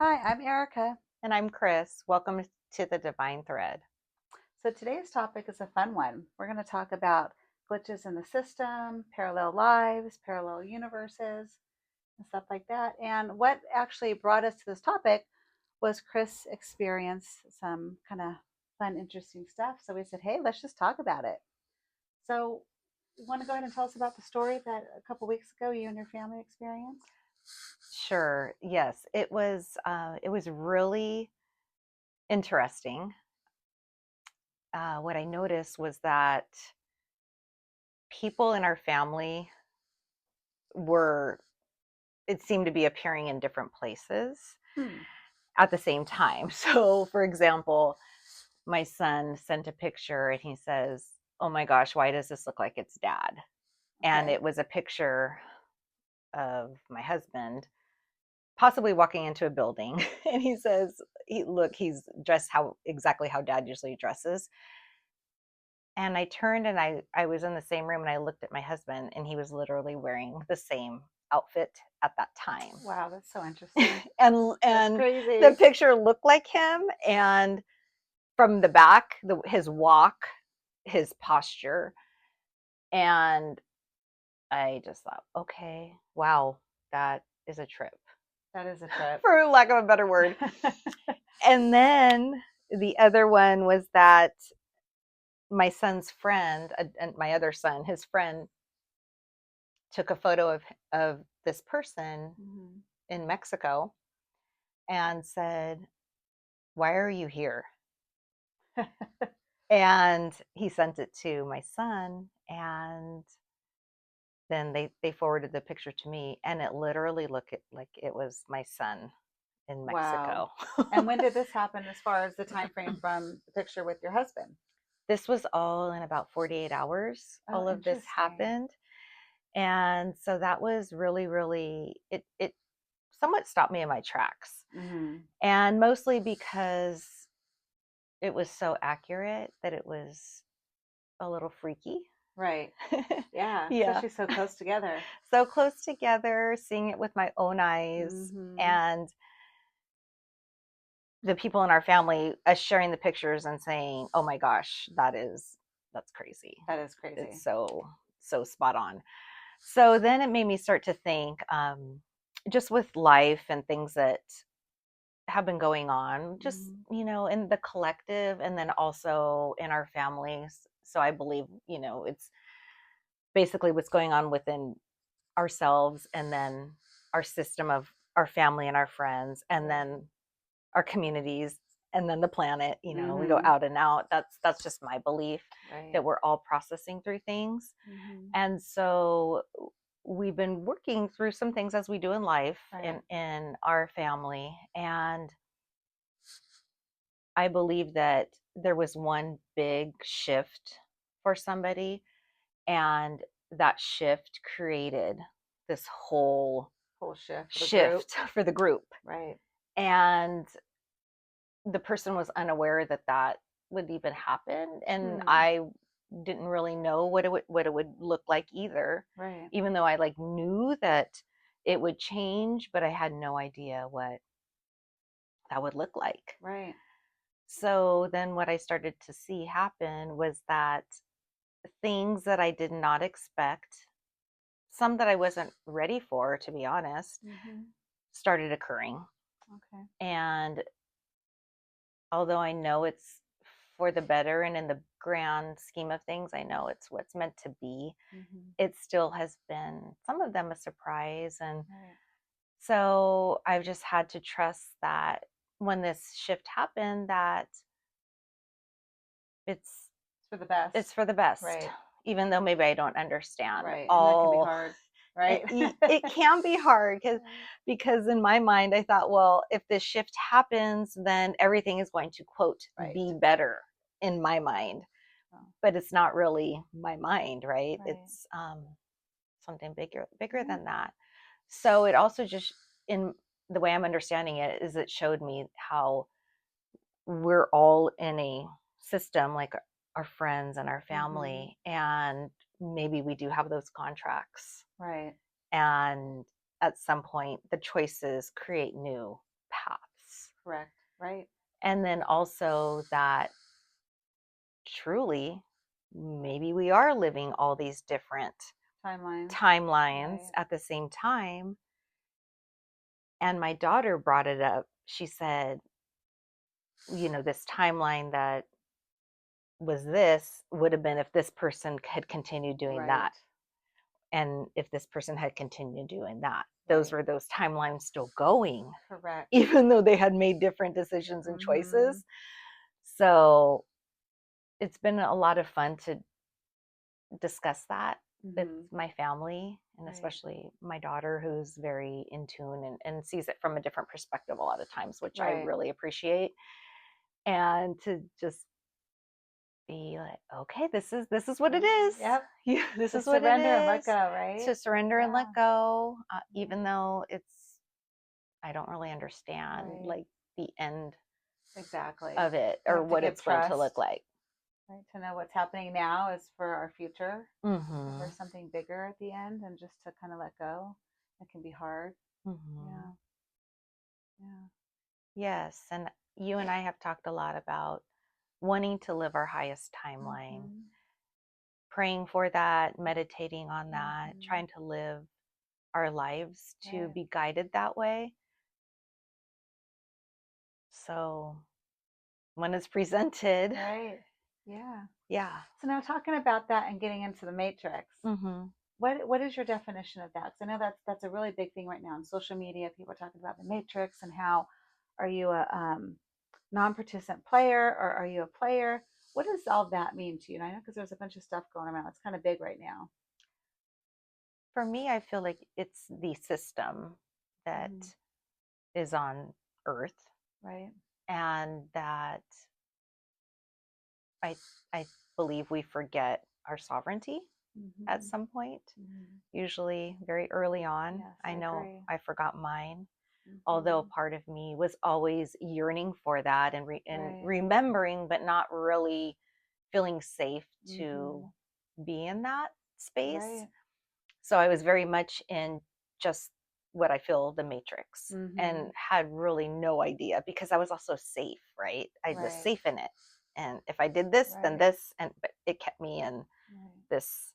Hi, I'm Erica. And I'm Chris. Welcome to the Divine Thread. So today's topic is a fun one. We're going to talk about glitches in the system, parallel lives, parallel universes, and stuff like that. And what actually brought us to this topic was Chris experienced some kind of fun, interesting stuff. So we said, hey, let's just talk about it. So, you want to go ahead and tell us about the story that a couple weeks ago you and your family experienced? Sure. Yes, it was really interesting. What I noticed was that people in our family were it seemed to be appearing in different places Hmm. at the same time. So, for example, my son sent a picture and he says, "Oh my gosh, why does this look like it's dad?" And Okay. it was a picture of my husband possibly walking into a building and he says he's dressed how exactly how dad usually dresses, and I turned and I was in the same room and I looked at my husband and he was literally wearing the same outfit at that time. Wow, that's so interesting. That's And the crazy. picture looked like him, and from the back, his walk, his posture, and I just thought, okay, wow, that is a trip, That is a trip. for lack of a better word. And then the other one was that my son's friend, and my other son, his friend, took a photo of this person Mhm. in Mexico and said, "Why are you here?" And he sent it to my son, and then they forwarded the picture to me, and it literally looked like it was my son in Wow. Mexico. And when did this happen as far as the time frame from the picture with your husband? This was all in about 48 hours. Oh, All of this interesting. happened. And so that was really, really, it somewhat stopped me in my tracks. Hmm. And mostly because it was so accurate that it was a little freaky. Right. Yeah, Yeah. especially so close together. So close together, seeing it with my own eyes, Hmm. and the people in our family, us sharing the pictures and saying, "Oh my gosh, that's crazy. That is crazy. It's so spot on." So then it made me start to think, just with life and things that have been going on, just, Hmm. in the collective and then also in our families. So I believe, it's basically what's going on within ourselves, and then our system of our family and our friends, and Right. then our communities, and then the planet. We go Hmm. out and out. That's just my belief, Right. that we're all processing through things. Hmm. And so we've been working through some things as we do in life, Right. in our family, and I believe that there was one big shift for somebody, and that shift created this whole Whole shift for the group. shift for the group. Right. And the person was unaware that that would even happen, and Hmm. I didn't really know what it would look like either, Right. even though I like knew that it would change, but I had no idea what that would look like. Right. So then what I started to see happen was that things that I did not expect, some that I wasn't ready for, to be honest, Hmm. started occurring. Okay. And although I know it's for the better and in the grand scheme of things, I know it's what's meant to be, Hmm. it still has been, some of them, a surprise. And Right. so I've just had to trust that when this shift happened, that it's It's for the it's best. for the best, Right. even though maybe I don't understand Right. And that can be all. hard. Right. It can be hard, Right. because in my mind I thought, well, if this shift happens, then everything is going to, quote, Right. be better, in my mind. Oh, But it's not really my mind, right? right. It's something bigger Yeah. than that. So it also just, in the way I'm understanding it, is it showed me how we're all in a system, like our friends and our Hmm. family, and maybe we do have those contracts, Right. and at some point the choices create new paths. Correct. Right. And then also that truly, maybe we are living all these different Timelines. timelines Right. at the same time. And my daughter brought it up. She said, this timeline that was this would have been if this person had continued doing Right. that. And if this person had continued doing that, those Right. were those timelines still going, Correct. even though they had made different decisions and Mm-hmm. choices. So it's been a lot of fun to discuss that with Mm-hmm. my family, and Right. especially my daughter, who's very in tune and sees it from a different perspective a lot of times, which I Right. really appreciate. And to just be like, okay, this is what it is. Yep. Yeah, this is Just what it surrender and let is. go, right? To surrender and let Yeah. go, Right. even though I don't really understand Right. like the end Exactly. of it We or have to what give it's going to look trust, like. right? To know what's happening now is for our future. Is there Mm-hmm. something bigger at the end, and just to kind of let go? It can be hard. Mm-hmm. Yeah. Yeah. Yes, and you and I have talked a lot about wanting to live our highest timeline, Mm-hmm. praying for that, meditating on that, Mm-hmm. trying to live our lives to Right. be guided that way. So when it's presented, Right. Yeah. yeah. So now talking about that and getting into the matrix, Mm-hmm. what is your definition of that? Because I know that's a really big thing right now on social media. People are talking about the matrix and how are you a non-participant player or are you a player? What does all that mean to you? And I know because there's a bunch of stuff going around. It's kind of big right now. For me, I feel like it's the system that Mm-hmm. is on Earth, Right. and that I I believe we forget our sovereignty at Mm-hmm. some point, Mm-hmm. usually very early on. Yes, I I know agree. I forgot mine, although a Mm-hmm. part of me was always yearning for that and Right. remembering, but not really feeling safe Mm-hmm. to be in that space. Right. So I was very much in just what I feel the matrix Mm-hmm. and had really no idea because I was also safe, right? I was Right. safe in it. And if I did this, then Right. this, and but it kept me in Right. this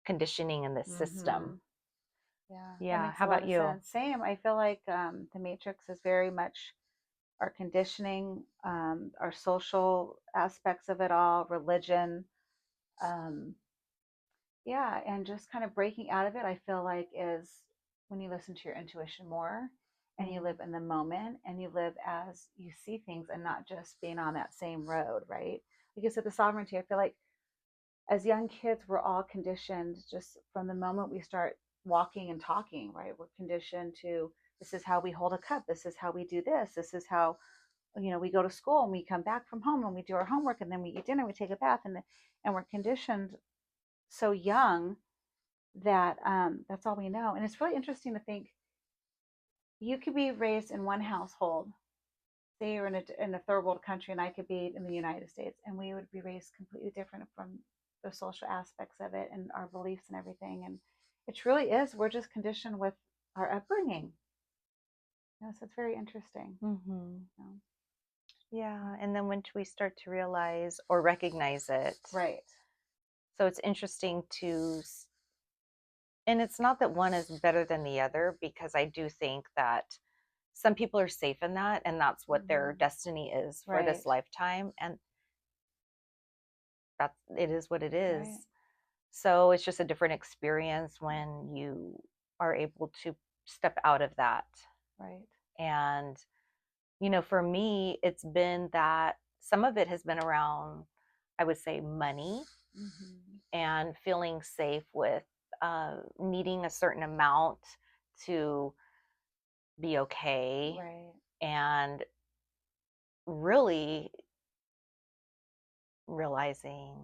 conditioning in this Mm-hmm. system. Yeah, that Yeah. makes How a lot about of you? sense. Same. I feel like the Matrix is very much our conditioning, our social aspects of it all, religion. Um, yeah, and just kind of breaking out of it, I feel like is when you listen to your intuition more and you Mm-hmm. live in the moment and you live as you see things and not just being on that same road, right? Because of the sovereignty, I feel like as young kids, we're all conditioned just from the moment we start walking and talking, right? We're conditioned to this is how we hold a cup, this is how we do this, this is how we go to school and we come back from home and we do our homework and then we eat dinner, we take a bath, and we're conditioned so young that that's all we know. And it's really interesting to think you could be raised in one household. Say you're in a third world country, and I could be in the United States, and we would be raised completely different from the social aspects of it and our beliefs and everything. And it truly is. We're just conditioned with our upbringing. So it's very interesting. Mm-hmm. You know? Yeah. And then when we start to realize or recognize it, Right. so it's interesting and it's not that one is better than the other because I do think that some people are safe in that and that's what their Mm-hmm. destiny is for this Right. lifetime, and that's it is what it is. Right. So it's just a different experience when you are able to step out of that. Right. And for me it's been that some of it has been around, I would say, money Mm-hmm. and feeling safe with needing a certain amount to be okay, Right. and really realizing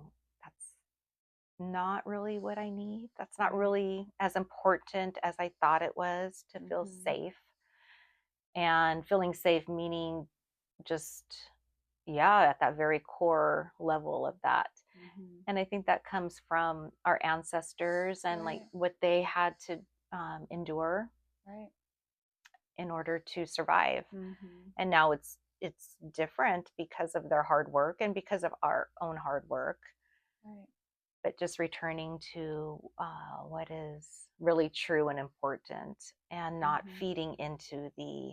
that's not really what I need. That's not Right. really as important as I thought it was to feel Mm-hmm. safe. And feeling safe meaning just, yeah, at that very core level of that. Mm-hmm. And I think that comes from our ancestors and like Right. what they had to endure. Right. in order to survive. Mm-hmm. And now it's different because of their hard work and because of our own hard work. Right. But just returning to what is really true and important, and not Mm-hmm. feeding into the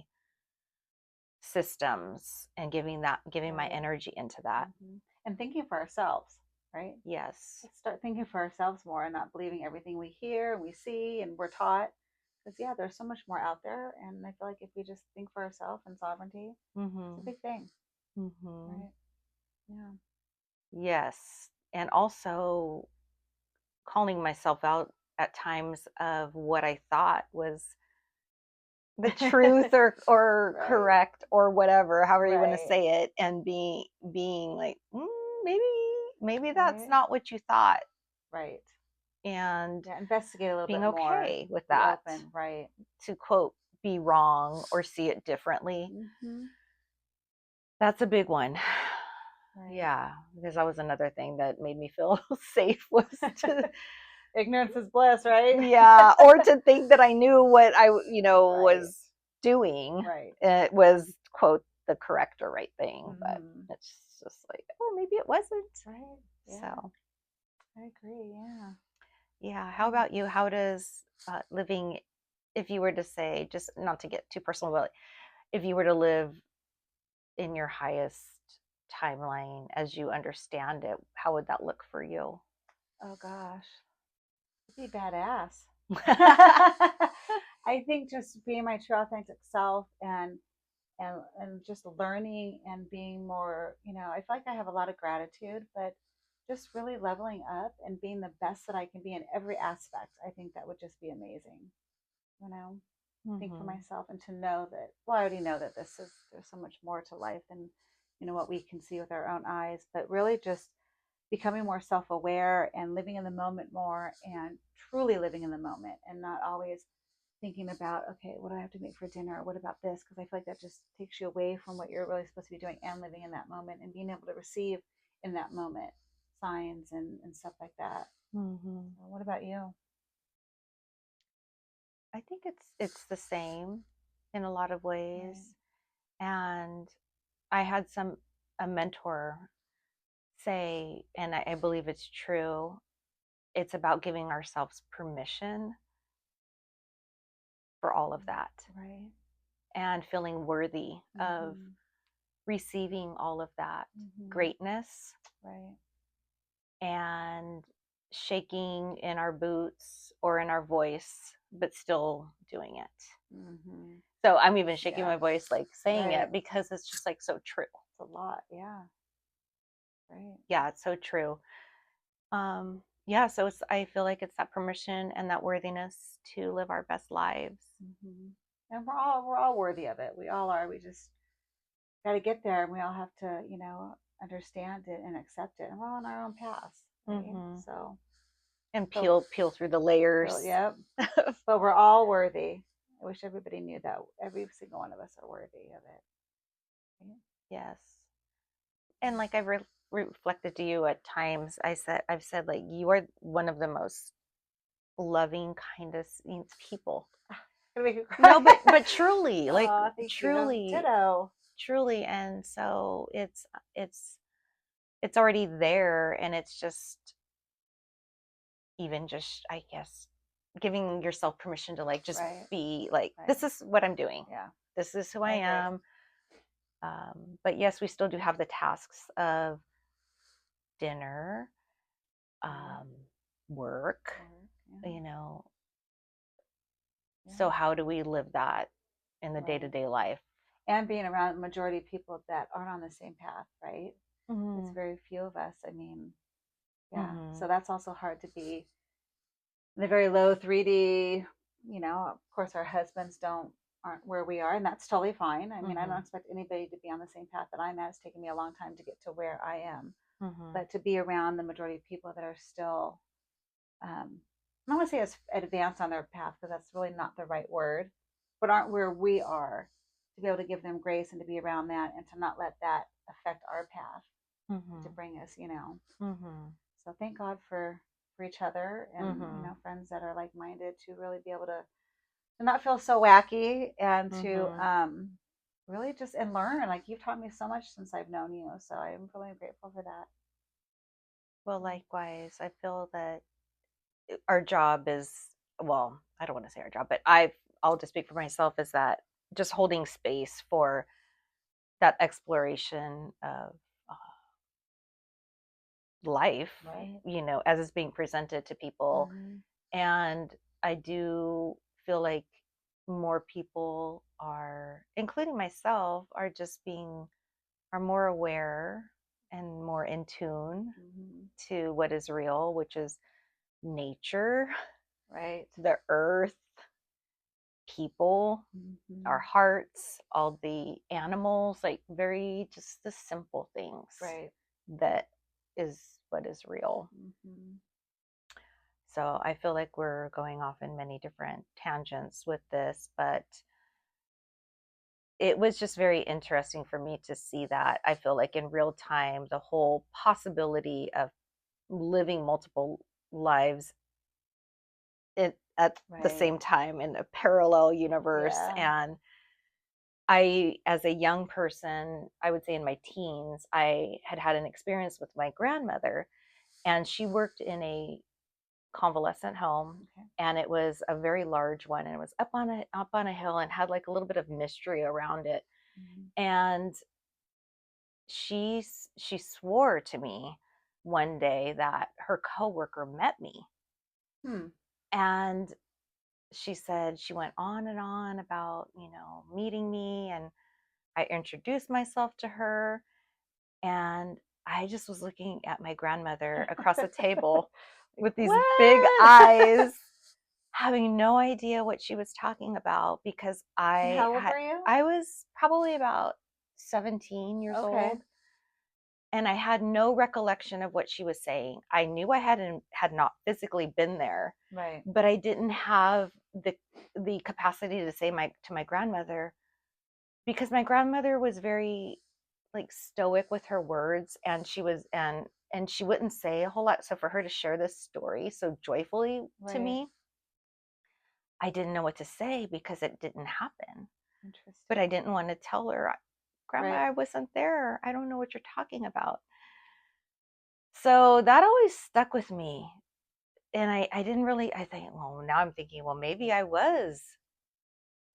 systems and giving my Right. energy into that. Mm-hmm. And thinking for ourselves, right? Yes. Let's start thinking for ourselves more and not believing everything we hear and we see and we're taught. Because, yeah, there's so much more out there. And I feel like if we just think for ourselves and sovereignty, it's a Mhm. big thing, Mhm. right? Yeah. Yes. And also calling myself out at times of what I thought was the truth or Right. correct or whatever, however you want to Right. say it, and being like, maybe that's Right. not what you thought, Right. and Yeah. Investigate a little being bit more. okay with Be that, open. Right. to quote, be wrong or see it differently. Mm-hmm. That's a big one. Right. Yeah, because that was another thing that made me feel safe, was to, Ignorance is bliss, right? yeah, or to think that I knew what I, Right. was doing. Right. It was, quote, the correct or right thing, but Mm-hmm. it's just like, oh, maybe it wasn't. Right. Yeah. So, I agree. Yeah. yeah. How Mm. about you? How does living, if you were to say, just not to get too personal, but if you were to live in your highest timeline as you understand it, how would that look for you? Oh gosh. It'd be badass. I think just being my true authentic self and just learning and being more, I feel like I have a lot of gratitude, but just really leveling up and being the best that I can be in every aspect. I think that would just be amazing. You know, think for Hmm. myself and to know that, well, I already know that there's so much more to life than, what we can see with our own eyes, but really just becoming more self-aware and living in the moment more and truly living in the moment and not always thinking about, okay, what do I have to make for dinner? What about this? Because I feel like that just takes you away from what you're really supposed to be doing and living in that moment and being able to receive in that moment signs and stuff like that. Hmm. So what about you? I think it's the same in a lot of Right. ways. And I had a mentor say, and I believe it's true, it's about giving ourselves permission for all of that, Right. and feeling worthy of Mm-hmm. receiving all of that Mm-hmm. greatness, Right. and shaking in our boots or in our voice, but still doing it. Mm-hmm. So I'm even shaking Yeah. my voice, like saying Right. it, because it's just like so true. It's a lot. Yeah. Right. Yeah, it's so true. Yeah, so I feel like it's that permission and that worthiness to live our best lives. Mm-hmm. And we're all worthy of it. We all are. We just got to get there, and we all have to, understand it and accept it. And we're all on our own paths, right? Hmm. So, And so peel through the layers. yep. But we're all worthy. I wish everybody knew that every single one of us are worthy of it. Right? Yes. And like I've reflected to you at times, I've said, like, you are one of the most loving, kindest people. Gonna make you No, cry. but truly, like, Oh, thank you. truly, Ditto. truly. And so it's it's already there, and it's just, even just, I guess, giving yourself permission to, like, just Right. be like, Right. this is what I'm doing. Yeah. This is who I I agree. am. But yes, we still do have the tasks of dinner, Right. um, work, Work. Yeah. you know. So Yeah. how do we live that in the Right. day-to-day life? And being around a majority of people that aren't on the same path, right? It's Hmm. very few of us. I mean, yeah. Hmm. So that's also hard to be in the very low 3D. Of course, our husbands aren't where we are, and that's totally fine. I mean, I don't Hmm. expect anybody to be on the same path that I'm at. It's taken me a long time to get to where I am, Hmm. but to be around the majority of people that are still, I don't want to say as advanced on their path because that's really not the right word, but aren't where we are, to be able to give them grace and to be around that and to not let that affect our path and to Hmm. bring us. Hmm. So thank God for each other and Hmm. friends that are like minded to really be able to not feel so wacky, and to Mm-hmm. really just and learn. Like you've taught me so much since I've known you, so I'm really grateful for that. Well, likewise, I feel that our job is, well, I don't want to say our job, but I'll just speak for myself, is that just holding space for that exploration of uh, life, Right. as it's being presented to people. Hmm. And I do feel like more people are, including myself, are more aware and more in tune Hmm. to what is real, which is nature, Right. the earth, people, our Hmm. hearts, all the animals, like very just the simple things Right. that is what is real. Hmm. So I feel like we're going off in many different tangents with this, but it was just very interesting for me to see that. I feel like in real time, the whole possibility of living multiple lives at the Right. same time in a parallel universe. Yeah. And I, as a young person, I would say in my teens, I had had an experience with my grandmother, and she worked in a convalescent home, Okay. and it was a very large one, and it was up on a hill and had like a little bit of mystery around it. Hmm. And she swore to me one day that her coworker met me, Hmm. and she said she went on and on about meeting me, and I introduced myself to her, and I just was looking at my grandmother across the table Like, with these big what? eyes, having no idea what she was talking about, because And how old were you? I was probably about 17 years Okay. old, and I had no recollection of what she was saying. I knew I had not physically been there, Right. but I didn't have the capacity to say my to my grandmother, because my grandmother was very like stoic with her words, and she wouldn't say a whole lot. So for her to share this story so joyfully to Right. me, I didn't know what to say because it didn't happen. But I Interesting. didn't want to tell her, Grandma, Right. I wasn't there. I don't know what you're talking about. So that always stuck with me. And I didn't really, I think, well, now I'm thinking, well, maybe I was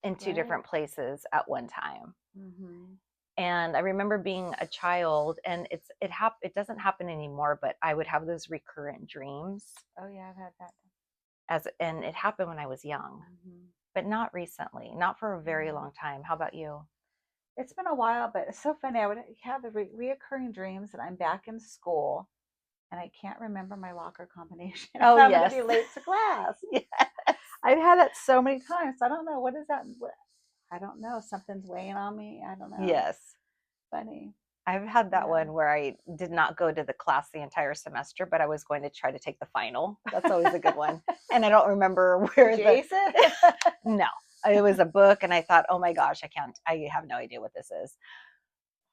in two Right. different places at one time. Hmm. And I remember being a child, and it doesn't happen anymore, but I would have those recurrent dreams, Oh yeah, I've had that. and it happened when I was young, Hmm. but not recently, not for a very Yeah. long time. How about you? It's been a while, but it's so funny. I would have the reoccurring dreams that I'm back in school and I can't remember my locker combination and Oh I'm going to yes. be late to class. Yes. I've had that so many times. I don't know. What is that? I don't know. Something's weighing on me. I don't know. Yes. Funny. I've had that Yeah. one where I did not go to the class the entire semester, but I was going to try to take the final. That's always a good one. And I don't remember Did where you the ace it? no, it was a book, and I thought, oh my gosh, I have no idea what this is.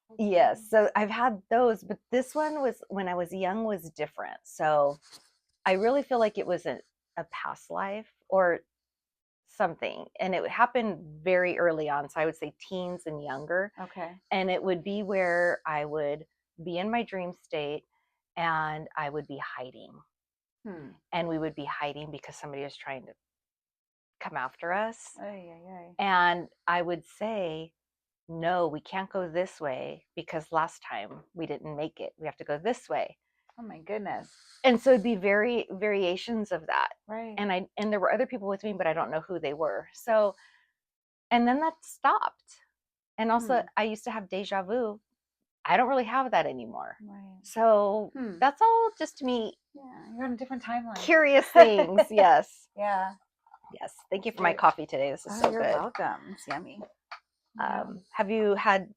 That's Yes, funny. so I've had those, but this one was when I was young was different. So I really feel like it was a past life or something, and it would happen very early on. So I would say teens and younger, Okay. and it would be where I would be in my dream state, and I would be hiding, Hmm. and we would be hiding because somebody was trying to come after us, Ay, ay, ay. and I would say, no, we can't go this way because last time we didn't make it. We have to go this way. Oh my goodness. And so it'd be very variations of that. Right. And there were other people with me, but I don't know who they were. So and then that stopped. And also Hmm. I used to have deja vu. I don't really have that anymore. Right. So Hmm. that's all just to me Yeah. You're on a different timeline. curious things. Yes. Yeah. Yes. Thank you That's for my very. coffee today. This is Oh, so you're good. welcome. It's yummy. Yeah. Have you had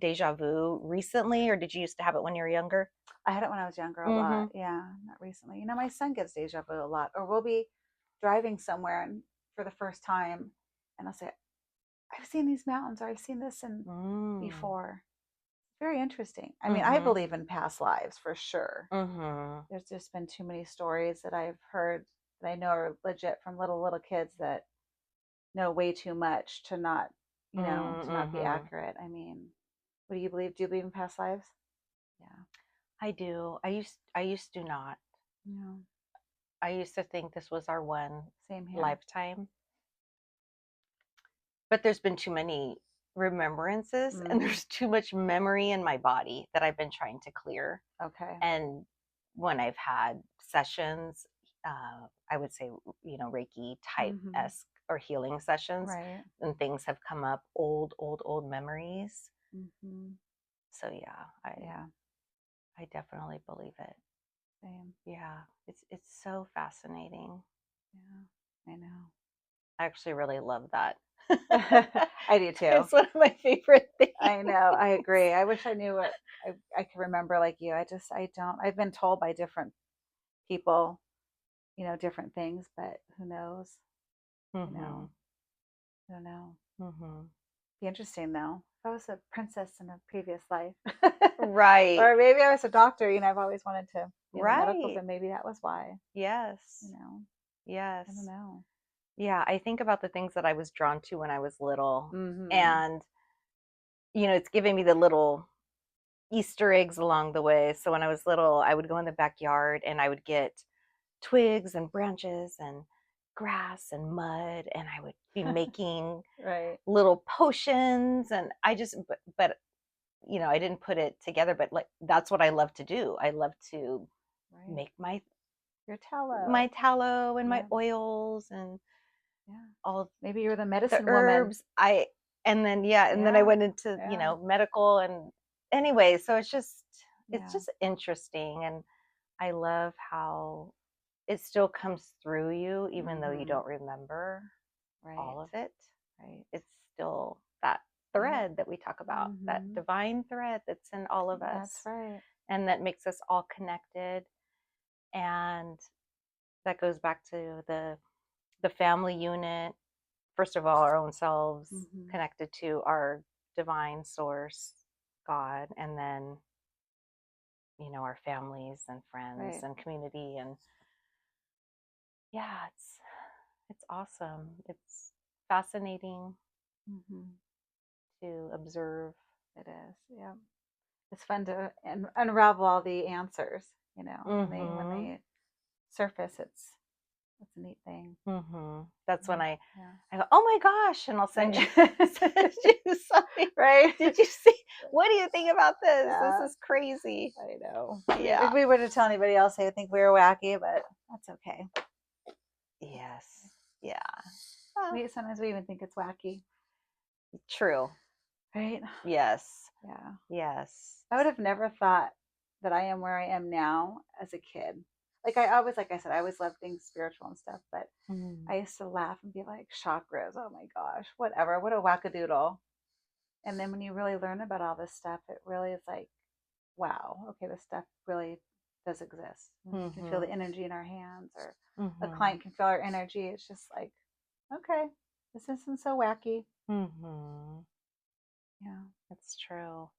deja vu recently, or did you used to have it when you were younger? I had it when I was younger a lot. Mm-hmm. Yeah, not recently. You know, my son gets deja vu a lot, or we'll be driving somewhere and for the first time, and I'll say, "I've seen these mountains, or I've seen this and Mm. before." Very interesting. I mean, I Mm-hmm. believe in past lives for sure. Mm-hmm. There's just been too many stories that I've heard that I know are legit from little kids that know way too much to not, to not be Mm-hmm. accurate. I mean, what do you believe? Do you believe in past lives? Yeah. I do. I used to not. No. I used to think this was our one Same here. lifetime, but there's been too many remembrances and Mm. there's too much memory in my body that I've been trying to clear. Okay. And when I've had sessions, I would say, Reiki type Mm-hmm. esque or healing sessions, Right. and things have come up, old memories. Mm-hmm. So yeah, Yeah. I definitely believe it. Same. Yeah, it's so fascinating. Yeah. I know. I actually really love that. I do too. It's one of my favorite things. I know. I agree. I wish I knew what I could remember like you. I don't. I've been told by different people, different things, but who knows? You Mhm. know, I don't know. Mhm. Be interesting though. If I was a princess in a previous life, Right. or maybe I was a doctor. I've always wanted to be in the medical Right. field. Maybe that was why. You Yes. know, I don't Yes. know. Yeah, I think about the things that I was drawn to when I was little, Mm-hmm. and it's giving me the little Easter eggs along the way. So when I was little, I would go in the backyard and I would get twigs and branches and grass and mud, and I would be making Right. little potions. And but I didn't put it together, but like that's what I love to do. I love to Right. make my Your tallow. my tallow and my Yeah. oils and Yeah. all Maybe you're the the medicine woman. herbs. And then I Yeah. went into, Yeah. medical. And anyway, so it's Yeah. just interesting. And I love how it still comes through you even though you Mm-hmm. don't remember Right. all of it. Right. It's still that Yep. thread that we talk about, that Mm-hmm. divine thread that's in all of That's us right. and that makes us all connected. And that goes back to the family unit. First of all, our own selves Mm-hmm. connected to our divine source, God, and then, our families and friends Right. and community. And yeah, it's awesome. It's fascinating Mm-hmm. to observe. It is. Yeah. It's fun to unravel all the answers. When Mhm. they surface, it's a neat thing. That's when Yeah. I go, "Oh my gosh," and I'll send you Yeah. send you something. Right. Did you see? What do you think about this? This Yeah. is crazy. I know. Yeah. If we were to tell anybody else, they would think we were wacky, but that's okay. Yes. Yeah. Well, Sometimes we even think it's wacky, true. right? Yes. Yeah. Yes. I would have never thought that I am where I am now as a kid. Like I said, I always loved things spiritual and stuff, but Mm. I used to laugh and be like, chakras, oh my gosh, whatever, what a wackadoodle. And then when you really learn about all this stuff, it really is like, wow, okay, this stuff really does exist. We can feel the Mhm. energy in our hands, or a Mhm. client can feel our energy. It's just like, okay, this isn't so wacky. Mhm. Yeah. That's true.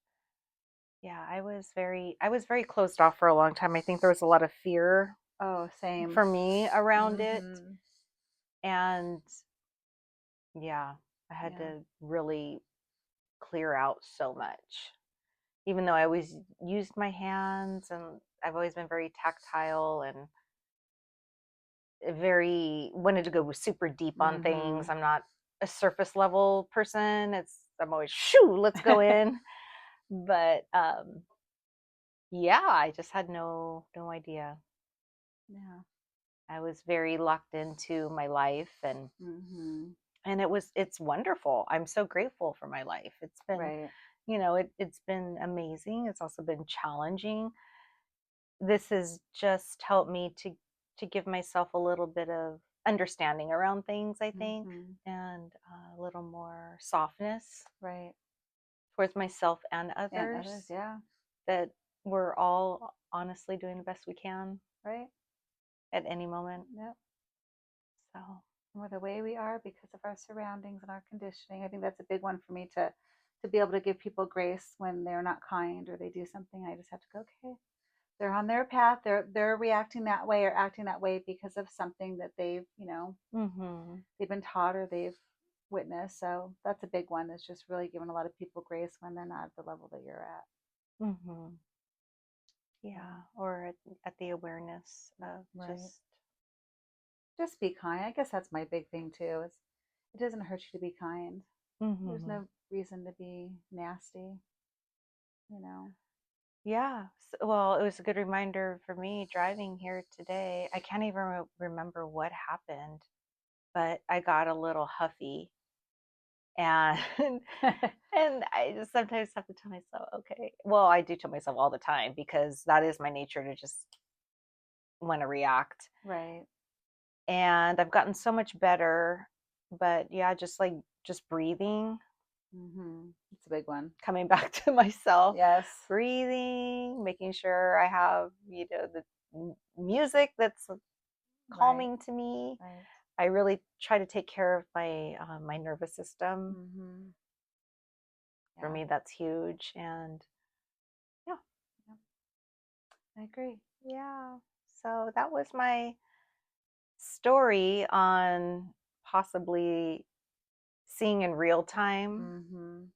Yeah, I was very closed off for a long time. I think there was a lot of fear Oh, same. for me around it. Mm-hmm. And yeah, I had Yeah. to really clear out so much. Even though I always used my hands and I've always been very tactile and very wanted to go super deep on Mm-hmm. things. I'm not a surface level person. I'm always shoo, let's go in. But yeah, I just had no idea. Yeah. I was very locked into my life, Mm-hmm. and it's wonderful. I'm so grateful for my life. It's been, Right. it's been amazing. It's also been challenging. This has just helped me to give myself a little bit of understanding around things, I think, Mm-hmm. and a little more softness Right. towards myself and And others, others, yeah. that we're all honestly doing the best we can Right. at any moment. Yep. So, And we're the way we are because of our surroundings and our conditioning. I think that's a big one for me to be able to give people grace when they're not kind or they do something. I just have to go, okay, they're on their path. They're reacting that way or acting that way because of something that they've mhm. they've been taught or they've witness. So that's a big one. Is just really giving a lot of people grace when they're not at the level that you're at. Hmm. Yeah, or at the awareness of Right. Just be kind. I guess that's my big thing too. Is it doesn't hurt you to be kind. There's hmm no reason to be nasty. You know. Yeah. Well, it was a good reminder for me driving here today. I can't even remember what happened, but I got a little huffy, and and I just sometimes have to tell myself, okay. Well, I do tell myself all the time because that is my nature to just want to react. Right. And I've gotten so much better, but yeah, just breathing, It's a big one. coming back to myself, Yes. breathing, making sure I have, the music that's Right. calming to me. Right. I really try to take care of my nervous system. For Yeah. me, that's huge. And yeah, Yep. I agree. yeah. So that was my story on possibly seeing in real time.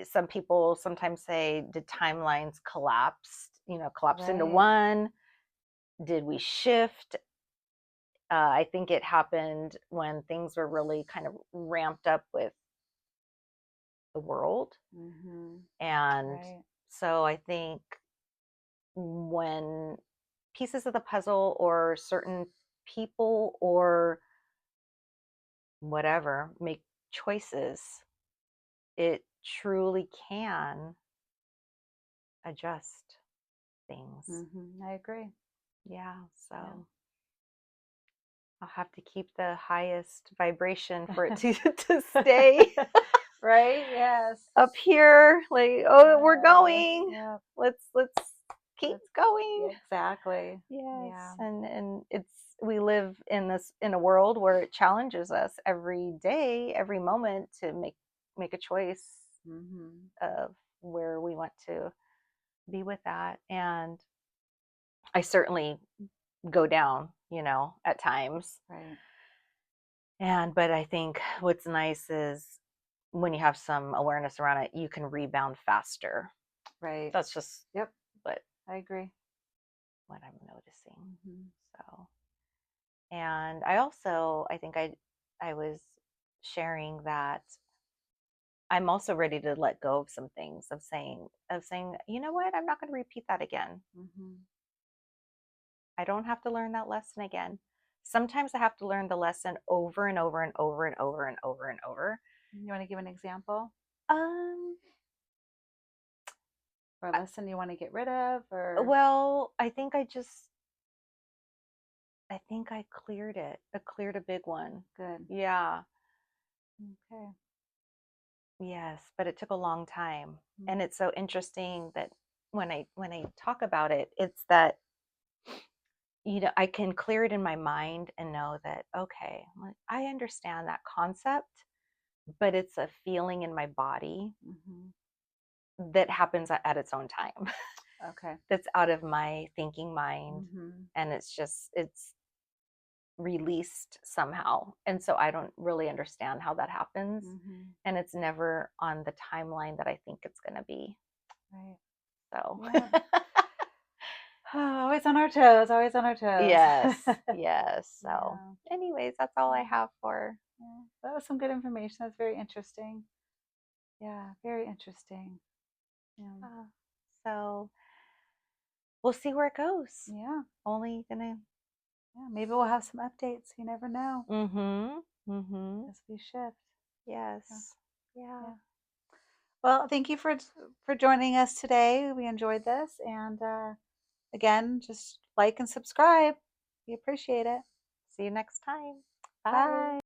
Some people sometimes say, did timelines collapse into Right. one? Did we shift? I think it happened when things were really kind of ramped up with the world. And Right. so I think when pieces of the puzzle or certain people or whatever make choices, it truly can adjust things. I agree. Yeah. So Yeah. I'll have to keep the highest vibration for it to stay Right. Yes. up here. Like, oh, we're Yes. going. Yep. Let's keep going. Exactly. Yes. Yeah. And we live in a world where it challenges us every day, every moment to make a choice of where we want to be with that. And I certainly go down, at times. Right. But I think what's nice is when you have some awareness around it, you can rebound faster. Right. That's just Yep. what I agree. what I'm noticing. So, and I think I was sharing that I'm also ready to let go of some things of saying, you know what, I'm not going to repeat that again. I don't have to learn that lesson again. Sometimes I have to learn the lesson over and over and over and over and over and over. You want to give an example Um, or a lesson you want to get rid of, or well, I think I cleared it. I cleared a big one. good? Yeah. Okay. Yes, but it took a long time. And it's so interesting that when I talk about it, it's that I can clear it in my mind and know that, okay, I understand that concept, but it's a feeling in my body that happens at its own time. Okay. That's out of my thinking mind. And it's released somehow. And so I don't really understand how that happens. And it's never on the timeline that I think it's going to be. Right. So, Yeah. Always on our toes, always on our toes. yes, yes. So, Yeah. anyways, that's all I have for. Yeah. That was some good information. That's very interesting. Yeah, very interesting. Yeah. So, we'll see where it goes. Yeah. Only gonna. Yeah. Maybe we'll have some updates. You never know. As we shift. Yes. Yeah. Well, thank you for joining us today. We enjoyed this, and again, just like and subscribe. We appreciate it. See you next time. Bye. Bye.